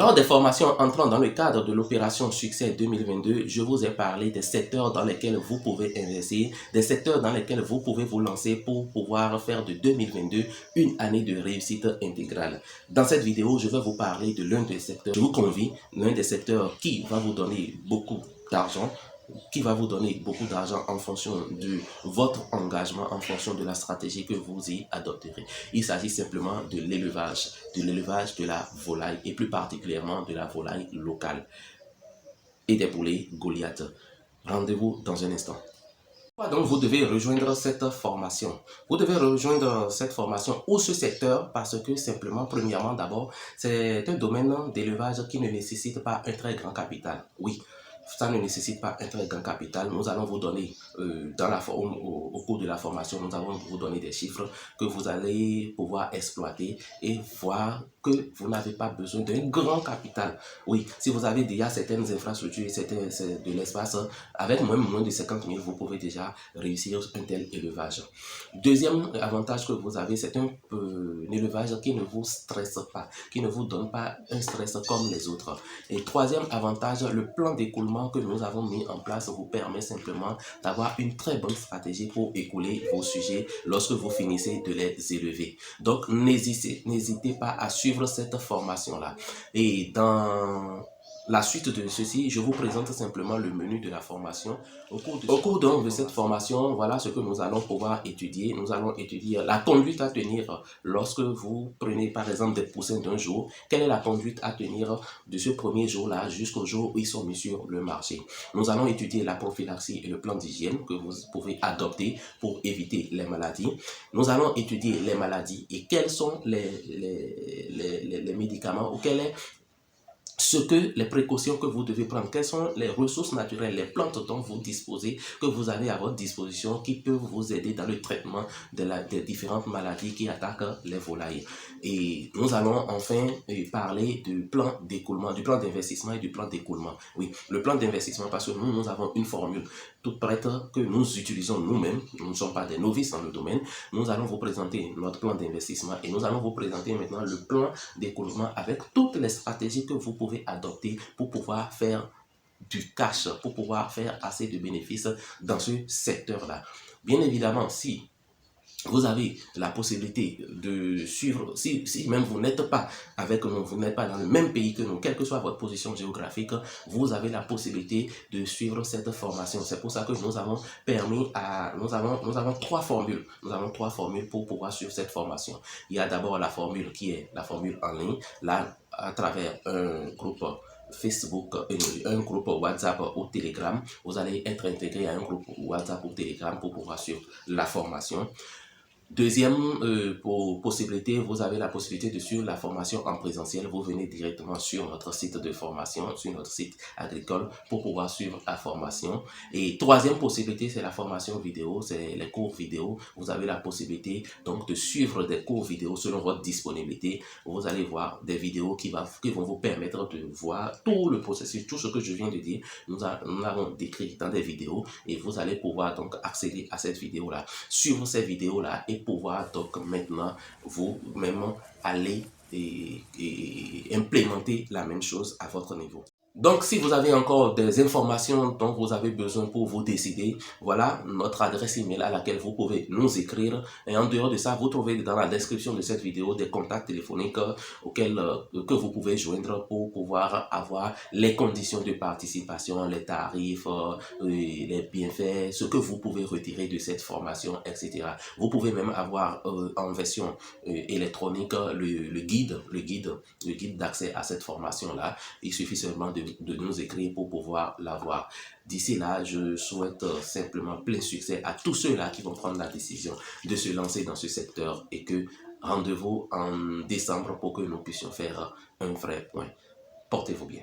Lors des formations entrant dans le cadre de l'opération Succès 2022, je vous ai parlé des secteurs dans lesquels vous pouvez investir, des secteurs dans lesquels vous pouvez vous lancer pour pouvoir faire de 2022 une année de réussite intégrale. Dans cette vidéo, je vais vous parler de l'un des secteurs, je vous convie, l'un des secteurs qui va vous donner beaucoup d'argent, en fonction de votre engagement, en fonction de la stratégie que vous y adopterez. Il s'agit simplement de l'élevage de la volaille et plus particulièrement de la volaille locale et des poulets Goliath. Rendez-vous dans un instant. Donc vous devez rejoindre cette formation. Vous devez rejoindre cette formation ou ce secteur parce que simplement, premièrement, d'abord, c'est un domaine d'élevage qui ne nécessite pas un très grand capital. Oui, ça ne nécessite pas un très grand capital. Nous allons vous donner, au cours de la formation, nous allons vous donner des chiffres que vous allez pouvoir exploiter et voir que vous n'avez pas besoin d'un grand capital. Oui, si vous avez déjà certaines infrastructures, de l'espace, avec moins de 50 000, vous pouvez déjà réussir un tel élevage. Deuxième avantage que vous avez, c'est un élevage qui ne vous stresse pas, qui ne vous donne pas un stress comme les autres. Et troisième avantage, le plan d'écoulement que nous avons mis en place vous permet simplement d'avoir une très bonne stratégie pour écouler vos sujets lorsque vous finissez de les élever. Donc, n'hésitez pas à suivre cette formation-là. Et dans la suite de ceci, je vous présente simplement le menu de la formation. Au cours de cette formation, voilà ce que nous allons pouvoir étudier. Nous allons étudier la conduite à tenir lorsque vous prenez par exemple des poussins d'un jour. Quelle est la conduite à tenir de ce premier jour-là jusqu'au jour où ils sont mis sur le marché. Nous allons étudier la prophylaxie et le plan d'hygiène que vous pouvez adopter pour éviter les maladies. Nous allons étudier les maladies et quels sont les médicaments ou quel est les précautions que vous devez prendre, quelles sont les ressources naturelles, les plantes dont vous disposez, que vous avez à votre disposition, qui peuvent vous aider dans le traitement des différentes maladies qui attaquent les volailles. Et nous allons enfin parler du plan d'écoulement, du plan d'investissement et du plan d'écoulement. Oui, le plan d'investissement, parce que nous avons une formule toute prête que nous utilisons nous-mêmes, nous ne sommes pas des novices dans le domaine. Nous allons vous présenter notre plan d'investissement et nous allons vous présenter maintenant le plan d'écoulement avec toutes les stratégies que vous pouvez adopter pour pouvoir faire du cash, pour pouvoir faire assez de bénéfices dans ce secteur-là. Bien évidemment, si vous avez la possibilité de suivre, si même vous n'êtes pas avec nous, vous n'êtes pas dans le même pays que nous, quelle que soit votre position géographique, vous avez la possibilité de suivre cette formation. C'est pour ça que nous avons nous avons trois formules. Nous avons trois formules pour pouvoir suivre cette formation. Il y a d'abord la formule qui est la formule en ligne, là, à travers un groupe Facebook, un groupe WhatsApp ou Telegram. Vous allez être intégré à un groupe WhatsApp ou Telegram pour pouvoir suivre la formation. Deuxième possibilité, vous avez la possibilité de suivre la formation en présentiel. Vous venez directement sur notre site de formation, sur notre site agricole pour pouvoir suivre la formation. Et troisième possibilité, c'est la formation vidéo, c'est les cours vidéo. Vous avez la possibilité donc de suivre des cours vidéo selon votre disponibilité. Vous allez voir des vidéos qui vont vous permettre de voir tout le processus, tout ce que je viens de dire. Nous avons décrit dans des vidéos et vous allez pouvoir donc accéder à cette vidéo-là, suivre ces vidéos-là et pouvoir donc maintenant vous-même aller et implémenter la même chose à votre niveau. Donc, si vous avez encore des informations dont vous avez besoin pour vous décider, voilà notre adresse email à laquelle vous pouvez nous écrire. Et en dehors de ça, vous trouvez dans la description de cette vidéo des contacts téléphoniques que vous pouvez joindre pour pouvoir avoir les conditions de participation, les tarifs, les bienfaits, ce que vous pouvez retirer de cette formation, etc. Vous pouvez même avoir en version électronique le guide d'accès à cette formation-là. Il suffit seulement de nous écrire pour pouvoir l'avoir. D'ici là, je souhaite simplement plein succès à tous ceux-là qui vont prendre la décision de se lancer dans ce secteur et que rendez-vous en décembre pour que nous puissions faire un vrai point. Portez-vous bien.